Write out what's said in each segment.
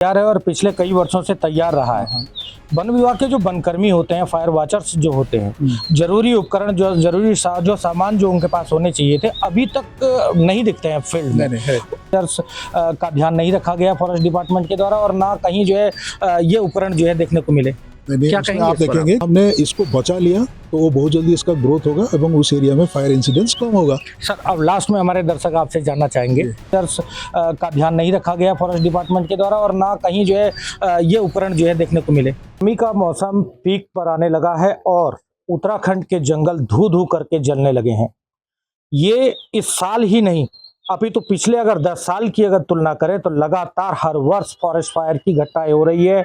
तैयार है और पिछले कई वर्षों से तैयार रहा है। वन विभाग के जो वनकर्मी होते हैं, फायर वॉचर्स जो होते हैं, जरूरी उपकरण जो जरूरी जो सामान जो उनके पास होने चाहिए थे, अभी तक नहीं दिखते हैं फील्ड में। का ध्यान नहीं रखा गया फॉरेस्ट डिपार्टमेंट के द्वारा और ना कहीं जो है ये उपकरण जो है देखने को मिले। क्या कहेंगे आप देखेंगे हमने इसको बचा लिया तो वो बहुत जल्दी इसका ग्रोथ होगा एवं उस एरिया में फायर इंसिडेंट्स कम होगा। सर, अब लास्ट में हमारे दर्शक आपसे जानना चाहेंगे, का ध्यान नहीं रखा गया फॉरेस्ट डिपार्टमेंट के द्वारा और ना कहीं जो है ये उपकरण जो है देखने को मिले। गर्मी का मौसम पीक पर आने लगा है और उत्तराखंड के जंगल धू धू करके जलने लगे हैं। ये इस साल ही नहीं, अभी तो पिछले अगर 10 साल की अगर तुलना करें तो लगातार हर वर्ष फॉरेस्ट फायर की घटनाएं हो रही है।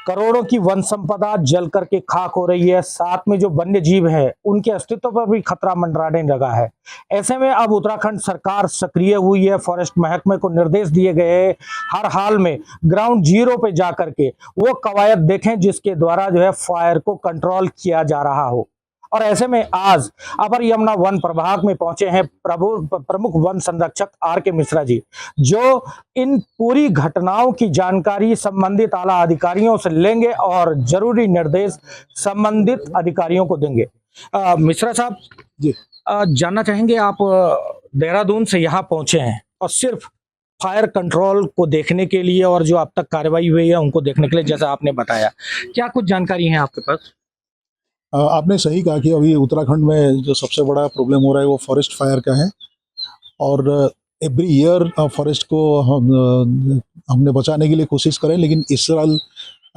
करोड़ों की वन संपदा जल करके खाक हो रही है। साथ में जो वन्य जीव है उनके अस्तित्व पर भी खतरा मंडराने लगा है। ऐसे में अब उत्तराखंड सरकार सक्रिय हुई है। फॉरेस्ट महकमे को निर्देश दिए गए हर हाल में ग्राउंड जीरो पे जा करके वो कवायद देखें जिसके द्वारा जो है फायर को कंट्रोल किया जा रहा हो। और ऐसे में आज अपर यमुना वन प्रभाग में पहुंचे हैं प्रमुख वन संरक्षक R.K. मिश्रा जी, जो इन पूरी घटनाओं की जानकारी संबंधित आला अधिकारियों से लेंगे और जरूरी निर्देश संबंधित अधिकारियों को देंगे। मिश्रा साहब जी, जानना चाहेंगे, आप देहरादून से यहाँ पहुंचे हैं और सिर्फ फायर कंट्रोल को देखने के लिए और जो अब तक कार्रवाई हुई है उनको देखने के लिए, जैसा आपने बताया, क्या कुछ जानकारी है आपके पास? आपने सही कहा कि अभी उत्तराखंड में जो सबसे बड़ा प्रॉब्लम हो रहा है वो फॉरेस्ट फायर का है और एवरी ईयर फॉरेस्ट को हमने बचाने के लिए कोशिश करें, लेकिन इस साल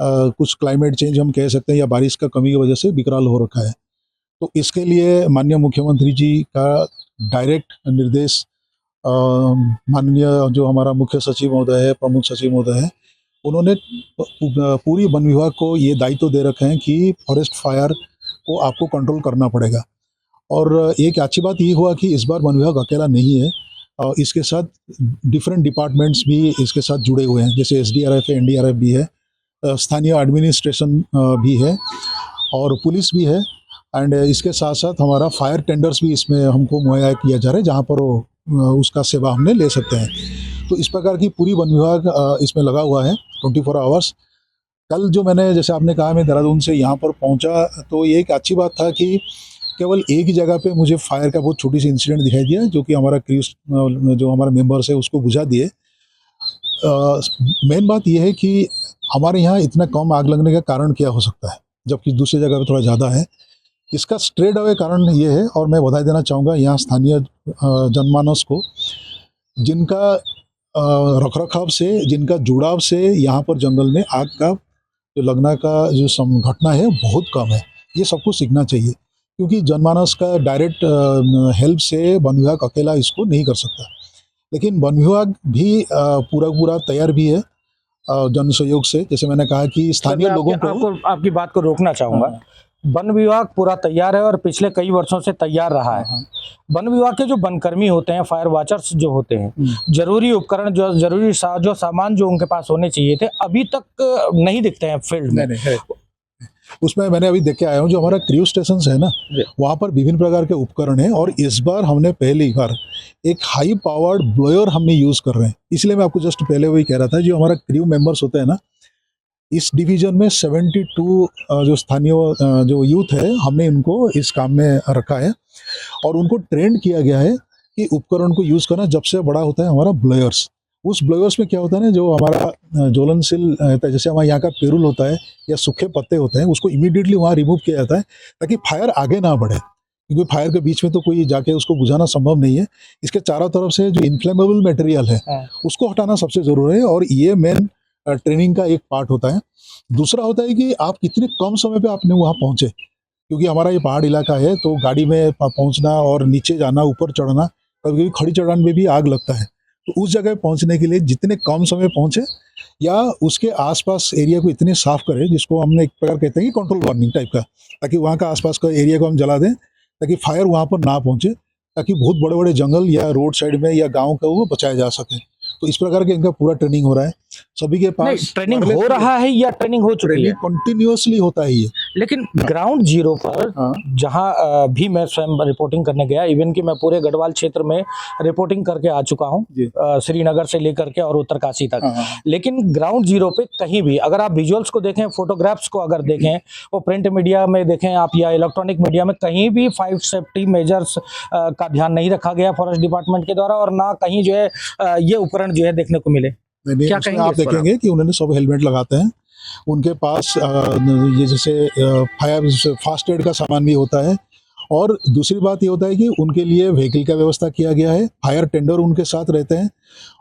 कुछ क्लाइमेट चेंज हम कह सकते हैं या बारिश का कमी की वजह से विकराल हो रखा है। तो इसके लिए माननीय मुख्यमंत्री जी का डायरेक्ट निर्देश माननीय जो हमारा मुख्य सचिव महोदय है, प्रमुख सचिव महोदय है, उन्होंने पूरी वन विभाग को ये दायित्व दे रखे हैं कि फॉरेस्ट फायर को आपको कंट्रोल करना पड़ेगा। और एक अच्छी बात ये हुआ कि इस बार वन विभाग अकेला नहीं है, इसके साथ डिफरेंट डिपार्टमेंट्स भी इसके साथ जुड़े हुए हैं, जैसे SDRF है, NDRF भी है, स्थानीय एडमिनिस्ट्रेशन भी है और पुलिस भी है। एंड इसके साथ साथ हमारा फायर टेंडर्स भी इसमें हमको मुहैया किया जा रहा है, जहाँ पर वो उसका सेवा हमने ले सकते हैं। तो इस प्रकार की पूरी वन विभाग इसमें लगा हुआ है 24 आवर्स। कल जो मैंने, जैसे आपने कहा, मैं देहरादून से यहाँ पर पहुँचा तो ये एक अच्छी बात था कि केवल एक ही जगह पे मुझे फायर का बहुत छोटी सी इंसिडेंट दिखाई दिया, जो कि हमारा क्रूज जो हमारा मेंबर्स है उसको बुझा दिए। मेन बात यह है कि हमारे यहाँ इतना कम आग लगने का कारण क्या हो सकता है, जबकि दूसरी जगह पे थोड़ा ज़्यादा है। इसका स्ट्रेट अवे कारण ये है, और मैं बधाई देना चाहूँगा यहाँ स्थानीय जनमानस को, जिनका रखरखाव से, जिनका जुड़ाव से यहाँ पर जंगल में आग का जो लगना का जो घटना है बहुत कम है। ये सबको सीखना चाहिए, क्योंकि जनमानस का डायरेक्ट हेल्प से वन विभाग अकेला इसको नहीं कर सकता। लेकिन वन विभाग भी पूरा तैयार भी है जन सहयोग से। जैसे मैंने कहा कि स्थानीय लोगों को, आपकी बात को रोकना चाहूँगा। वन विभाग पूरा तैयार है और पिछले कई वर्षों से तैयार रहा है। वन विभाग के जो वनकर्मी होते हैं, फायर वॉचर्स जो होते हैं, जरूरी उपकरण जो जरूरी जो सामान जो उनके पास होने चाहिए थे, अभी तक नहीं दिखते हैं फील्ड में। उसमें मैंने अभी देख के आया हूँ, जो हमारा क्रूज स्टेशन है ना, वहाँ पर विभिन्न प्रकार के उपकरण हैं और इस बार हमने पहली बार एक हाई पावर्ड ब्लोअर हमने यूज़ कर रहे हैं। इसलिए मैं आपको जस्ट पहले वही कह रहा था, जो हमारा क्रू मेंबर्स होते हैं ना, इस डिवीजन में 72 जो स्थानीय जो यूथ है, हमने इनको इस काम में रखा है और उनको ट्रेंड किया गया है कि उपकरण को यूज़ करना। जब से बड़ा होता है हमारा ब्लोअर्स, उस ब्लोअर्स में क्या होता है ना, जो हमारा ज्वलनशील होता है, जैसे हमारे यहाँ का पेरुल होता है या सूखे पत्ते होते हैं, उसको इमीडिएटली वहाँ रिमूव किया जाता है ताकि फायर आगे ना बढ़े, क्योंकि फायर के बीच में तो कोई जाके उसको बुझाना संभव नहीं है। इसके चारों तरफ से जो इन्फ्लेमेबल मटेरियल है उसको हटाना सबसे ज़रूरी है और ये मेन ट्रेनिंग का एक पार्ट होता है। दूसरा होता है कि आप कितने कम समय पे आपने वहाँ पहुँचे, क्योंकि हमारा ये पहाड़ इलाका है, तो गाड़ी में पहुँचना और नीचे जाना, ऊपर चढ़ना, कभी कभी खड़ी चढ़ान में भी आग लगता है। तो उस जगह पहुँचने के लिए जितने कम समय पहुँचे या उसके आसपास एरिया को इतने साफ करें, जिसको हमने एक प्रकार कहते हैं कि कंट्रोल वार्निंग टाइप का, ताकि वहाँ का आसपास का एरिया को हम जला दें ताकि फायर वहाँ पर ना पहुँचे, ताकि बहुत बड़े बड़े जंगल या रोड साइड में या गाँव का वो बचाया जा सके। तो इस प्रकार के इनका पूरा ट्रेनिंग हो रहा है सभी के पास। ट्रेनिंग हो रहा है या ट्रेनिंग हो चुकी है? कंटिन्यूअसली होता है ये, लेकिन ग्राउंड जीरो पर हाँ। जहां भी मैं स्वयं रिपोर्टिंग करने गया, इवन कि मैं पूरे गढ़वाल क्षेत्र में रिपोर्टिंग करके आ चुका हूं, जी। श्रीनगर से लेकर के और उत्तरकाशी तक। हाँ। लेकिन ग्राउंड जीरो पे कहीं भी अगर आप विजुअल्स को देखें, फोटोग्राफ्स को अगर देखें, वो प्रिंट मीडिया में देखें आप या इलेक्ट्रॉनिक मीडिया में, कहीं भी फाइव सेफ्टी मेजर्स का ध्यान नहीं रखा गया फॉरेस्ट डिपार्टमेंट के द्वारा, और ना कहीं जो है ये उपकरण जो है देखने को मिले। नहीं, क्या उसमें कहेंगे आप इस पर देखेंगे कि उन्होंने सब हेलमेट लगाते हैं, उनके पास ये जैसे फायर फास्ट एड का सामान भी होता है, और दूसरी बात ये होता है कि उनके लिए व्हीकल का व्यवस्था किया गया है, फायर टेंडर उनके साथ रहते हैं,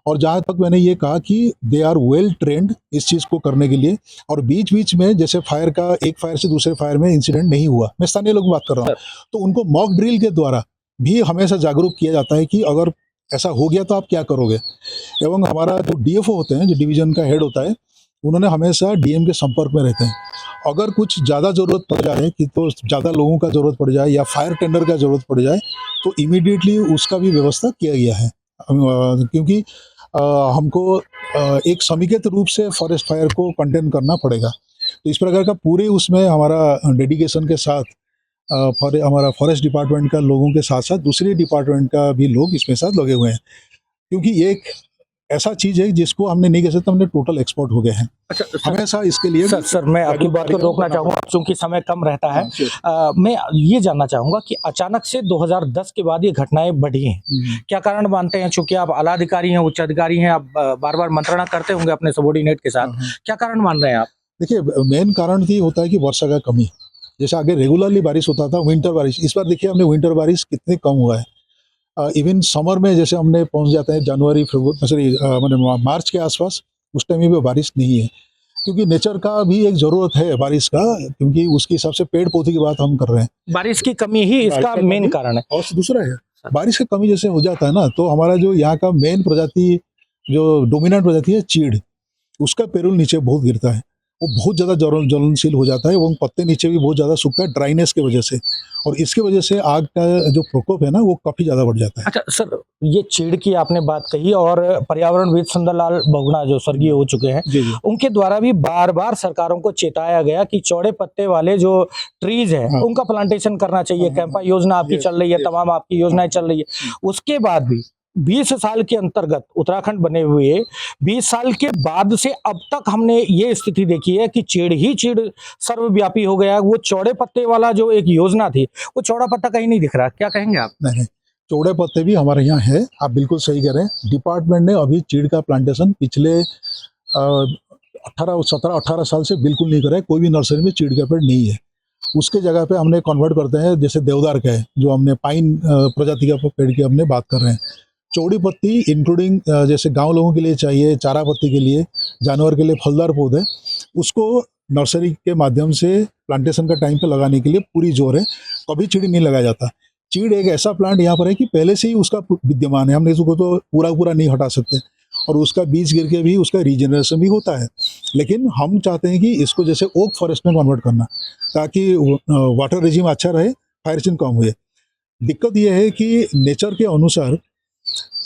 और जहाँ तक मैंने ये कहा कि दे आर वेल ट्रेंड इस चीज़ को करने के लिए। और बीच बीच में जैसे फायर का एक फायर से दूसरे फायर में इंसिडेंट नहीं हुआ, मैं स्थानीय लोग बात कर रहा हूँ, तो उनको मॉक ड्रिल के द्वारा भी हमेशा जागरूक किया जाता है कि अगर ऐसा हो गया तो आप क्या करोगे। एवं हमारा जो डीएफओ होते हैं, जो डिवीजन का हेड होता है, उन्होंने हमेशा डीएम के संपर्क में रहते हैं। अगर कुछ ज़्यादा ज़रूरत पड़ जाए कि तो ज़्यादा लोगों का ज़रूरत पड़ जाए या फायर टेंडर का ज़रूरत पड़ जाए, तो इमीडिएटली उसका भी व्यवस्था किया गया है। क्योंकि हमको एक समेकित रूप से फॉरेस्ट फायर को कंटेन करना पड़ेगा, तो इस प्रकार का पूरे उसमें हमारा डेडिकेशन के साथ हमारा फॉरेस्ट डिपार्टमेंट का लोगों के साथ साथ दूसरे डिपार्टमेंट का भी लोग इसमें साथ लगे हुए हैं, क्योंकि ये एक ऐसा चीज़ है जिसको हमने नहीं कह सकते, हमने टोटल एक्सपर्ट हो गए हैं। अच्छा हमेशा इसके लिए सर मैं आपकी बात को रोकना चाहूंगा क्योंकि समय कम रहता है। मैं ये जानना चाहूंगा कि अचानक से 2010 के बाद ये घटनाएं बढ़ी हैं, क्या कारण मानते हैं? चूंकि आप आला अधिकारी हैं, उच्च अधिकारी हैं, आप बार बार मंत्रणा करते होंगे अपने सबॉर्डिनेट के साथ, क्या कारण मान रहे हैं आप? देखिए, मेन कारण ये होता है कि वर्षा का कमी। जैसे आगे रेगुलरली बारिश होता था, विंटर बारिश, इस बार देखिए हमने विंटर बारिश कितने कम हुआ है। इवन समर में जैसे हमने पहुंच जाते हैं जनवरी फरवरी मैंने मार्च के आसपास, उस टाइम में भी बारिश नहीं है, क्योंकि नेचर का भी एक ज़रूरत है बारिश का, क्योंकि उसके हिसाब से पेड़ पौधे की बात हम कर रहे हैं। बारिश की कमी ही इसका मेन कारण है। और दूसरा है, बारिश की कमी जैसे हो जाता है ना, तो हमारा जो यहाँ का मेन प्रजाति, जो डोमिनेंट प्रजाति है चीड़, उसका पेरुल नीचे बहुत गिरता है, वो बहुत ज़्यादा ज्वलनशील हो जाता है, वो पत्ते नीचे भी बहुत ज़्यादा सूखता है ड्राइनेस की वजह से, और इसकी वजह से आग का जो प्रकोप है ना, वो काफ़ी ज़्यादा बढ़ जाता है। अच्छा सर, ये चीड़ की आपने बात कही, और पर्यावरणविद सुंदरलाल बहुगुणा जो स्वर्गीय हो चुके हैं, जी जी। उनके द्वारा भी बार बार सरकारों को चेताया गया कि चौड़े पत्ते वाले जो ट्रीज हैं, हाँ। उनका प्लांटेशन करना चाहिए। कैंपा योजना आपकी चल रही है, तमाम आपकी योजनाएं चल रही है। उसके बाद भी 20 साल के अंतर्गत उत्तराखंड बने हुए 20 साल के बाद से अब तक हमने ये स्थिति देखी है कि चीड़ ही चीड़ सर्वव्यापी हो गया। वो चौड़े पत्ते वाला जो एक योजना थी, वो चौड़ा पत्ता कहीं नहीं दिख रहा। क्या कहेंगे आप? नहीं, चौड़े पत्ते भी हमारे यहाँ है, आप बिल्कुल सही कह रहे हैं। डिपार्टमेंट ने अभी चीड़ का प्लांटेशन पिछले 18 साल से बिल्कुल नहीं करा है। कोई भी नर्सरी में चीड़ का पेड़ नहीं है। उसके जगह पे हमने कन्वर्ट करते हैं, जैसे देवदार का है, जो हमने पाइन प्रजाति का पेड़ की हमने बात कर रहे हैं। चौड़ी पत्ती इंक्लूडिंग जैसे गांव लोगों के लिए चाहिए, चारा पत्ती के लिए, जानवर के लिए फलदार पौधे, उसको नर्सरी के माध्यम से प्लांटेशन का टाइम पे लगाने के लिए पूरी जोर है। कभी चीड़ नहीं लगाया जाता। चीड़ एक ऐसा प्लांट यहाँ पर है कि पहले से ही उसका विद्यमान है, हमने इसको तो पूरा नहीं हटा सकते, और उसका बीज गिर के भी उसका रीजनरेशन भी होता है। लेकिन हम चाहते हैं कि इसको जैसे ओक फॉरेस्ट में कन्वर्ट करना, ताकि वाटर रेजिम अच्छा रहे, फायर चिन कम हुए। दिक्कत यह है कि नेचर के अनुसार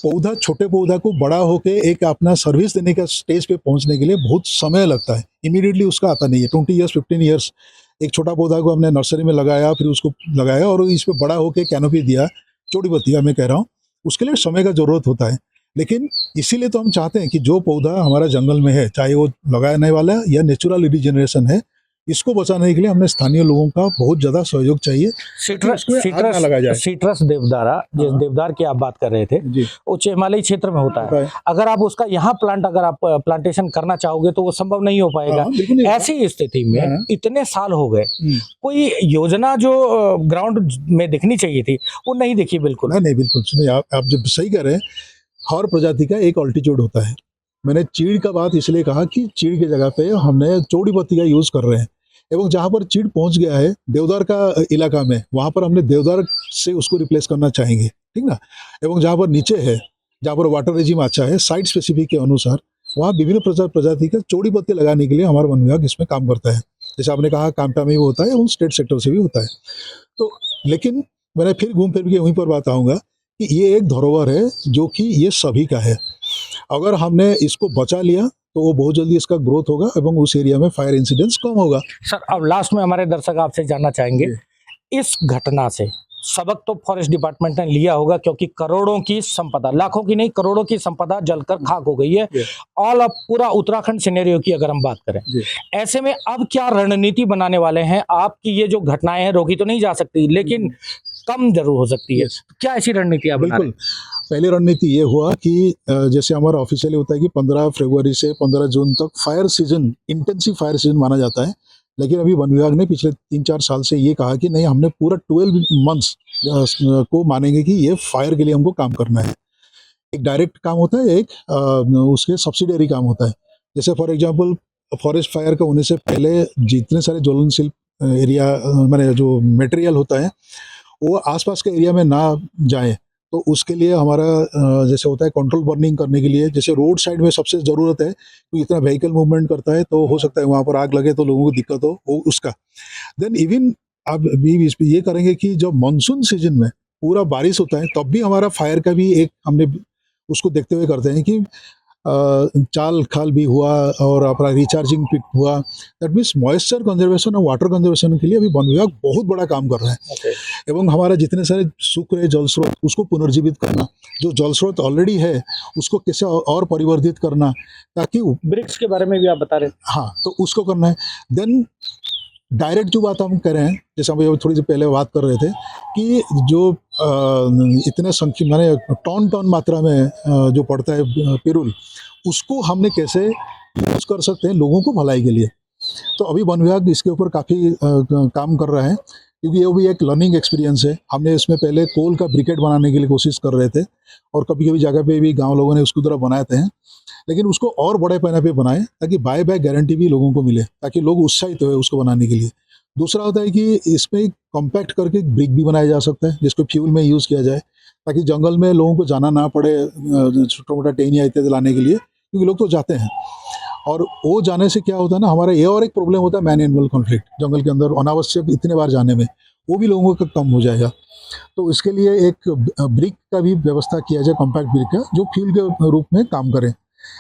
पौधा, छोटे पौधा को बड़ा होके एक अपना सर्विस देने का स्टेज पे पहुंचने के लिए बहुत समय लगता है। इमीडिएटली उसका आता नहीं है। 20 ईयर्स 15 ईयर्स एक छोटा पौधा को हमने नर्सरी में लगाया, फिर उसको लगाया और इस पे बड़ा होके कैनोपी दिया, चौड़ी पत्ती का मैं कह रहा हूँ, उसके लिए समय का ज़रूरत होता है। लेकिन इसीलिए तो हम चाहते हैं कि जो पौधा हमारा जंगल में है, चाहे वो लगाने वाला या नेचुरल रिजनरेशन है, इसको बचाने के लिए हमें स्थानीय लोगों का बहुत ज़्यादा सहयोग चाहिए। सीट्रस देवदारा, जिस देवदार की आप बात कर रहे थे, उच्च हिमालयी क्षेत्र में होता है। अगर आप उसका यहाँ अगर आप प्लांटेशन करना चाहोगे तो वो संभव नहीं हो पाएगा। ऐसी स्थिति में इतने साल हो गए, कोई योजना जो ग्राउंड में दिखनी चाहिए थी वो नहीं दिखी। बिल्कुल नहीं, बिल्कुल सुनिए, आप जब सही कह रहे हैं, हर प्रजाति का एक ऑल्टीट्यूड होता है। मैंने चीड़ का बात इसलिए कहा कि चीड़ की जगह पे हमने चौड़ी पत्ती का यूज़ कर रहे हैं, एवं जहाँ पर चीड़ पहुँच गया है देवदार का इलाका में, वहाँ पर हमने देवदार से उसको रिप्लेस करना चाहेंगे, ठीक ना। एवं जहाँ पर नीचे है, जहाँ पर वाटर रेजिम अच्छा है, साइट स्पेसिफिक के अनुसार वहाँ विभिन्न प्रजाति का चौड़ी पत्ती लगाने के लिए हमारा वन विभाग इसमें काम करता है। जैसे आपने कहा कामटा में भी होता है, एवं स्टेट सेक्टर से भी होता है। तो लेकिन मैंने फिर घूम फिर के वहीं पर बात आऊँगा कि ये एक धरोहर है जो कि ये सभी का है। अगर हमने इसको बचा लिया तो वो बहुत जल्दी इसका ग्रोथ होगा एवं उस एरिया में फायर इंसिडेंट्स कम होगा। सर अब लास्ट में हमारे दर्शक आपसे जानना चाहेंगे, इस घटना से सबक तो फॉरेस्ट डिपार्टमेंट ने लिया होगा, क्योंकि करोड़ों की संपदा, लाखों की नहीं करोड़ों की संपदा जलकर खाक हो गई है। ऑल अब पूरा उत्तराखंड सिनेरियो की अगर हम बात करें, ऐसे में अब क्या रणनीति बनाने वाले हैं? आपकी ये जो घटनाएं हैं रोकी तो नहीं जा सकती, लेकिन कम जरूर हो सकती है। क्या ऐसी रणनीति आप बना रहे बिल्कुल, पहली रणनीति ये हुआ कि जैसे हमारा ऑफिशियली होता है कि 15 फरवरी से 15 जून तक fire season, intensive fire season माना जाता है, लेकिन अभी वन विभाग ने पिछले 3-4 साल से ये कहा कि नहीं, हमने पूरा 12 मंथ्स को मानेंगे कि ये फायर के लिए हमको काम करना है। एक डायरेक्ट काम होता है, एक उसके सब्सिडियरी काम होता है। जैसे फॉर एग्जांपल फॉरेस्ट फायर का होने से पहले जितने सारे ज्वलनशील एरिया माने जो मटेरियल होता है वो आसपास के एरिया में ना जाए, तो उसके लिए हमारा जैसे होता है कंट्रोल बर्निंग करने के लिए, जैसे रोड साइड में सबसे ज़रूरत है कि इतना व्हीकल मूवमेंट करता है तो हो सकता है वहाँ पर आग लगे तो लोगों को दिक्कत हो, वो उसका। देन इवन अब भी इस पे ये करेंगे कि जब मानसून सीजन में पूरा बारिश होता है तब भी हमारा फायर का भी एक हमने उसको देखते हुए करते हैं कि चाल खाल भी हुआ और अपना रिचार्जिंग पिट हुआ। दैट मीन्स मॉइस्चर कंजर्वेशन और वाटर कंजर्वेशन के लिए अभी वन विभाग बहुत बड़ा काम कर रहा है। एवं हमारा जितने सारे सूख रहे जल स्रोत उसको पुनर्जीवित करना, जो जल स्रोत ऑलरेडी है उसको कैसे और परिवर्धित करना, ताकि ब्रिक्स के बारे में भी आप बता रहे थे। हाँ, तो उसको करना है। देन डायरेक्ट जो बात हम कर रहे हैं, जैसे हम थोड़ी सी पहले बात कर रहे थे कि जो इतने संख्या माने टन मात्रा में जो पड़ता है पिरुल, उसको हमने कैसे यूज कर सकते हैं लोगों को भलाई के लिए। तो अभी वन विभाग इसके ऊपर काफ़ी काम कर रहा है, क्योंकि ये भी एक लर्निंग एक्सपीरियंस है। हमने इसमें पहले कोल का ब्रिकेट बनाने के लिए कोशिश कर रहे थे और कभी कभी जगह पे भी गांव लोगों ने उसकी तरह बनाए थे, लेकिन उसको और बड़े पैमाने पे बनाए ताकि बाय बैक गारंटी भी लोगों को मिले, ताकि लोग उत्साहित हुए उसको बनाने के लिए। दूसरा होता है कि इसमें कॉम्पैक्ट करके ब्रिक भी बनाया जा सकता है जिसको फ्यूल में यूज़ किया जाए, ताकि जंगल में लोगों को जाना ना पड़े छोटा मोटा टेनिया इत्यादि लाने के लिए, क्योंकि लोग तो जाते हैं। और वो जाने से क्या होता है ना, हमारा ये और एक प्रॉब्लम होता है मैन एनिमल कॉन्फ्लिक्ट, जंगल के अंदर अनावश्यक इतने बार जाने में, वो भी लोगों का कम हो जाएगा। तो इसके लिए एक ब्रिक का भी व्यवस्था किया जाए, कॉम्पैक्ट ब्रिक का, जो फ्यूल के रूप में काम करे।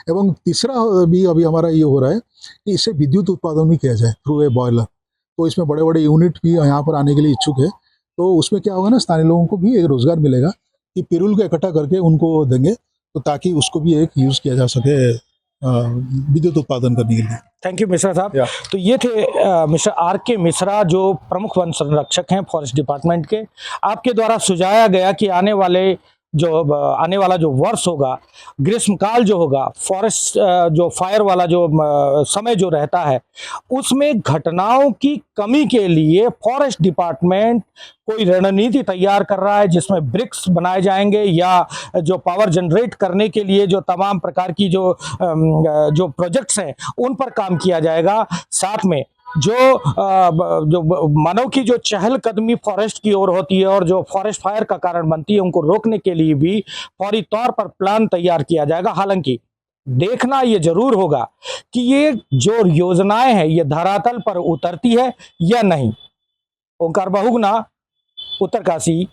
एवं तीसरा भी अभी हमारा ये हो रहा है कि इससे विद्युत उत्पादन भी किया जाए थ्रू ए बॉयलर। तो इसमें बड़े बड़े यूनिट भी यहाँ पर आने के लिए इच्छुक है। तो उसमें क्या होगा ना, स्थानीय लोगों को भी एक रोजगार मिलेगा कि पिरुल को इकट्ठा करके उनको देंगे, तो ताकि उसको भी एक यूज़ किया जा सके विद्युत उत्पादन करने के लिए। थैंक यू मिश्रा साहब। तो ये थे मिस्टर R.K. मिश्रा, जो प्रमुख वन संरक्षक हैं फॉरेस्ट डिपार्टमेंट के। आपके द्वारा सुझाया गया कि आने वाला जो वर्ष होगा, ग्रीष्मकाल जो होगा, फॉरेस्ट जो फायर वाला जो समय जो रहता है, उसमें घटनाओं की कमी के लिए फॉरेस्ट डिपार्टमेंट कोई रणनीति तैयार कर रहा है, जिसमें ब्रिक्स बनाए जाएंगे या जो पावर जनरेट करने के लिए जो तमाम प्रकार की जो प्रोजेक्ट्स हैं उन पर काम किया जाएगा। साथ में जो मानव की जो चहलकदमी फॉरेस्ट की ओर होती है और जो फॉरेस्ट फायर का कारण बनती है, उनको रोकने के लिए भी फौरी तौर पर प्लान तैयार किया जाएगा। हालांकि देखना ये जरूर होगा कि ये जो योजनाएं हैं ये धरातल पर उतरती है या नहीं। ओंकार बहुगुणा, उत्तरकाशी।